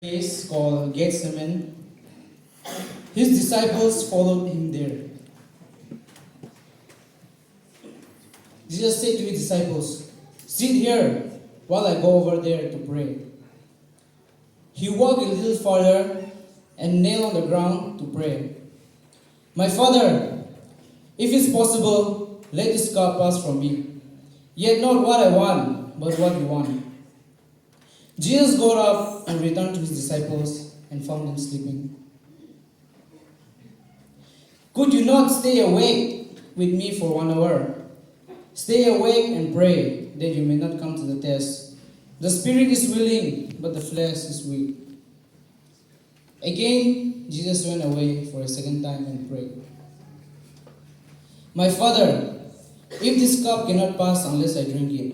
place called Gethsemane. His disciples followed him there. Jesus said to his disciples, "Sit here while I go over there to pray." He walked a little farther and knelt on the ground to pray. "My Father, if it's possible, let this cup pass from me. Yet not what I want, but what you want." Jesus got up and returned to his disciples and found them sleeping. "Could you not stay awake with me for 1 hour? Stay awake and pray that you may not come to the test. The spirit is willing, but the flesh is weak." Again, Jesus went away for a second time and prayed. "My Father, if this cup cannot pass unless I drink it,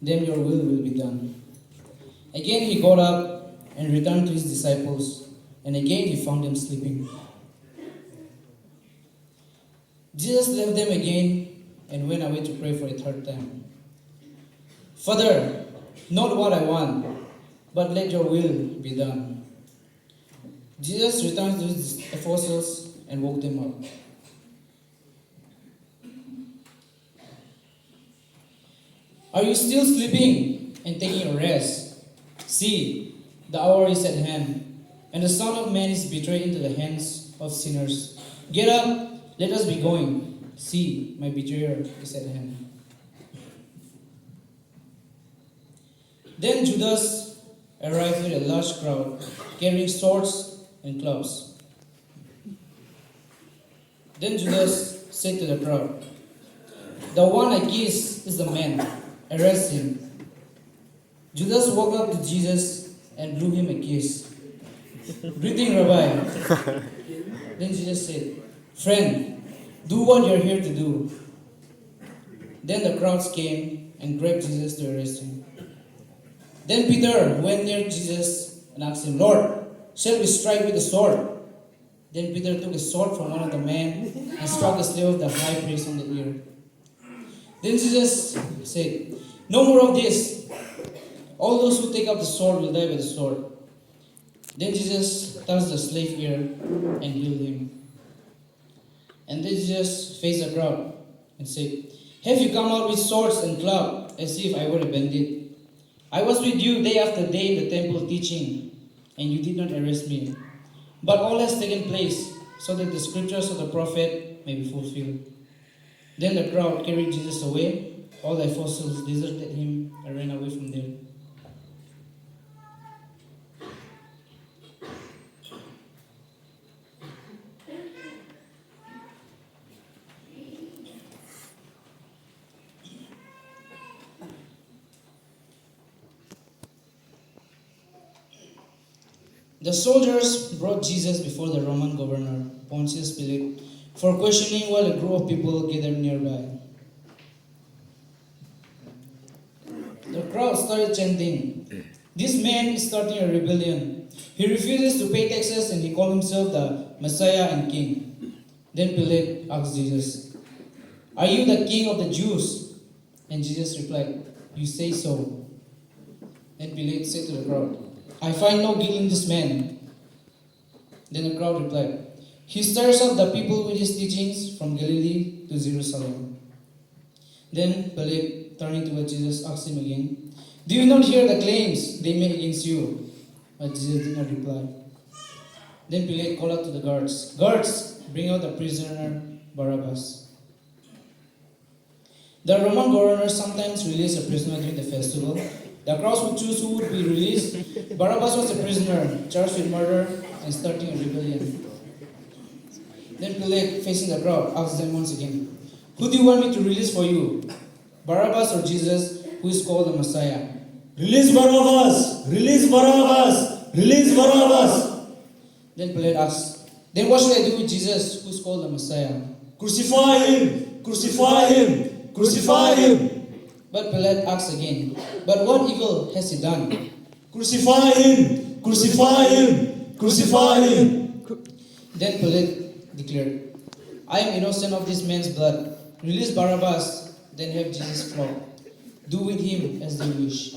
then your will be done." Again he got up and returned to his disciples, and again he found them sleeping. Jesus left them again and went away to pray for a third time. "Father, not what I want, but let your will be done." Jesus returned to his apostles and woke them up. "Are you still sleeping and taking a rest? See, the hour is at hand, and the Son of Man is betrayed into the hands of sinners. Get up, let us be going. See, my betrayer is at hand." Then Judas arrived with a large crowd, carrying swords and clubs. Then Judas said to the crowd, "The one I kiss is the man. Arrest him." Judas walked up to Jesus and blew him a kiss. "Greeting, Rabbi." Then Jesus said, "Friend, do what you're here to do." Then the crowds came and grabbed Jesus to arrest him. Then Peter went near Jesus and asked him, "Lord, shall we strike with the sword?" Then Peter took a sword from one of the men and struck the slave of the high priest on the ear. Then Jesus said, "No more of this. All those who take up the sword will die by the sword." Then Jesus touched the slave's ear and healed him. And then Jesus faced the crowd and said, "Have you come out with swords and clubs as if I were a bandit? I was with you day after day in the temple teaching, and you did not arrest me. But all has taken place so that the scriptures of the prophet may be fulfilled." Then the crowd carried Jesus away. All the apostles deserted him and ran away from there. The soldiers brought Jesus before the Roman governor, Pontius Pilate, for questioning while a group of people gathered nearby. The crowd started chanting, "This man is starting a rebellion. He refuses to pay taxes and he calls himself the Messiah and King." Then Pilate asked Jesus, "Are you the king of the Jews?" And Jesus replied, "You say so." Then Pilate said to the crowd, "I find no guilt in this man." Then the crowd replied, "He stirs up the people with his teachings from Galilee to Jerusalem." Then Pilate, turning toward Jesus, asked him again, "Do you not hear the claims they make against you?" But Jesus did not reply. Then Pilate called out to the guards, "Guards, bring out the prisoner Barabbas." The Roman governor sometimes released a prisoner during the festival. The crowds would choose who would be released. Barabbas was a prisoner charged with murder and starting a rebellion. Then Pilate, facing the crowd, asked them once again, "Who do you want me to release for you? Barabbas or Jesus, who is called the Messiah?" Release Barabbas! Release Barabbas! Release Barabbas! Then Pilate asked, "Then what should I do with Jesus, who is called the Messiah?" Crucify him! Crucify him! Crucify him! But Pilate asked again, "But what evil has he done?" Crucify him! Crucify him! Crucify him! Then Pilate declared, "I am innocent of this man's blood. Release Barabbas, then have Jesus flogged. Do with him as they wish."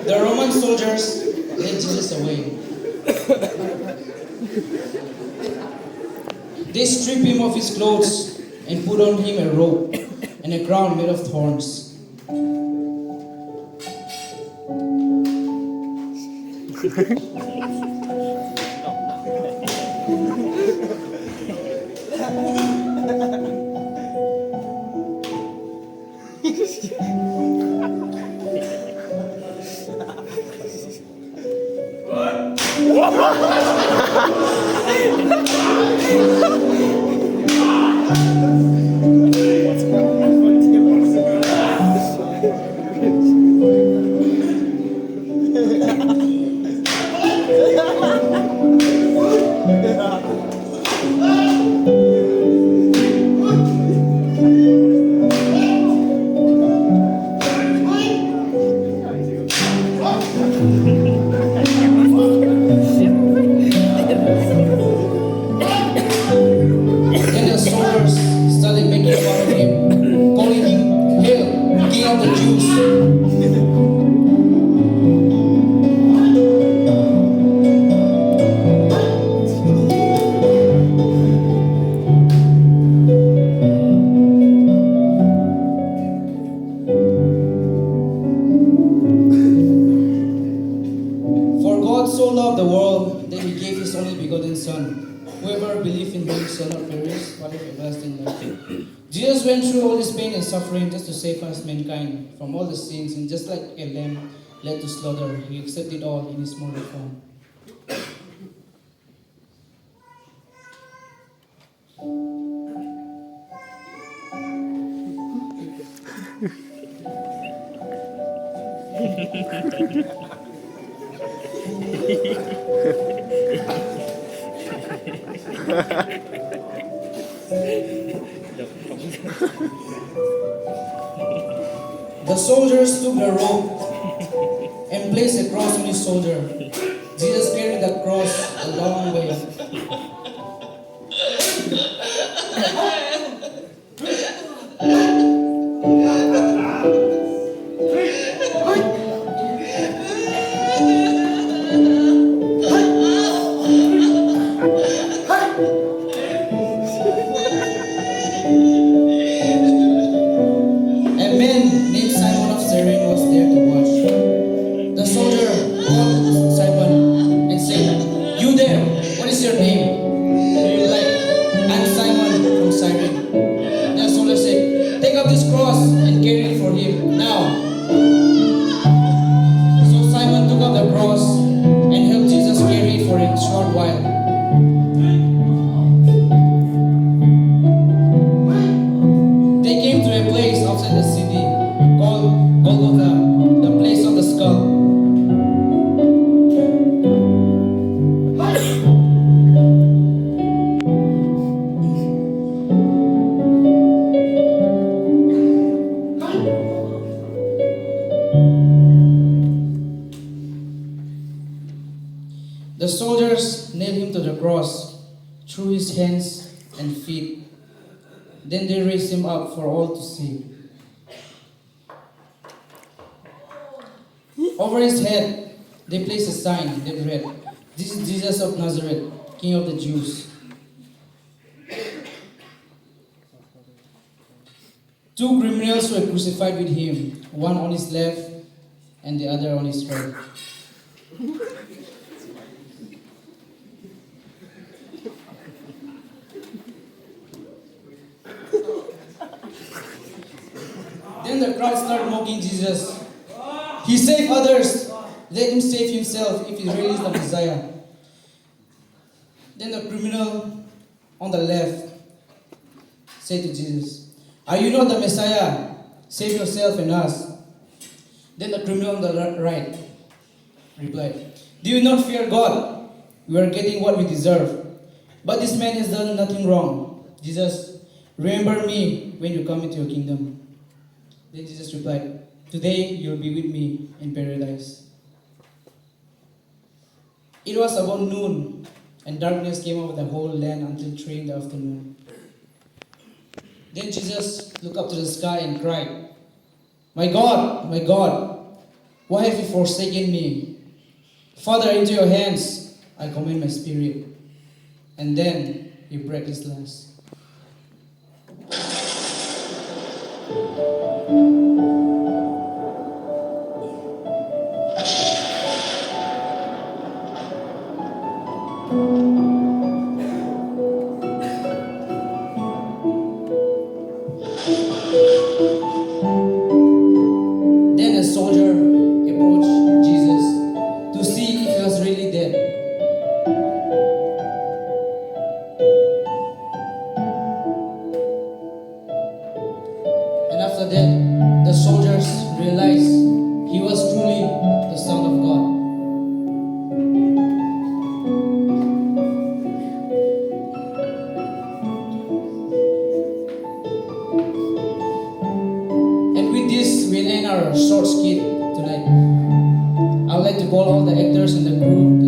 The Roman soldiers led Jesus away. They stripped him of his clothes and put on him a robe and a crown made of thorns. Jesus went through all this pain and suffering just to save us mankind from all the sins, and just like a lamb led to slaughter, he accepted all in his mortal form. The soldiers took the rope and placed a cross on his shoulder. Jesus carried the cross a long way. The soldiers nailed him to the cross through his hands and feet. Then they raised him up for all to see. Over his head, they placed a sign that read, "This is Jesus of Nazareth, King of the Jews." Two criminals were crucified with him, one on his left and the other on his right. Then the crowd started mocking Jesus. He saved others. Let him save himself if he really is the Messiah. Then the criminal on the left said to Jesus, "Are you not the Messiah? Save yourself and us." Then the criminal on the right replied, "Do you not fear God? We are getting what we deserve. But this man has done nothing wrong. Jesus, remember me when you come into your kingdom." Then Jesus replied, "Today you will be with me in paradise." It was about noon, and darkness came over the whole land until 3 in the afternoon. Then Jesus looked up to the sky and cried, my God, why have you forsaken me? Father, into your hands I commend my spirit. And then he break his last. Then a soldier approached Jesus to see if he was really dead. And after that, the soldiers realized he was truly the Son of God. And with this, we end our short skit tonight. I'd like to call all the actors and the crew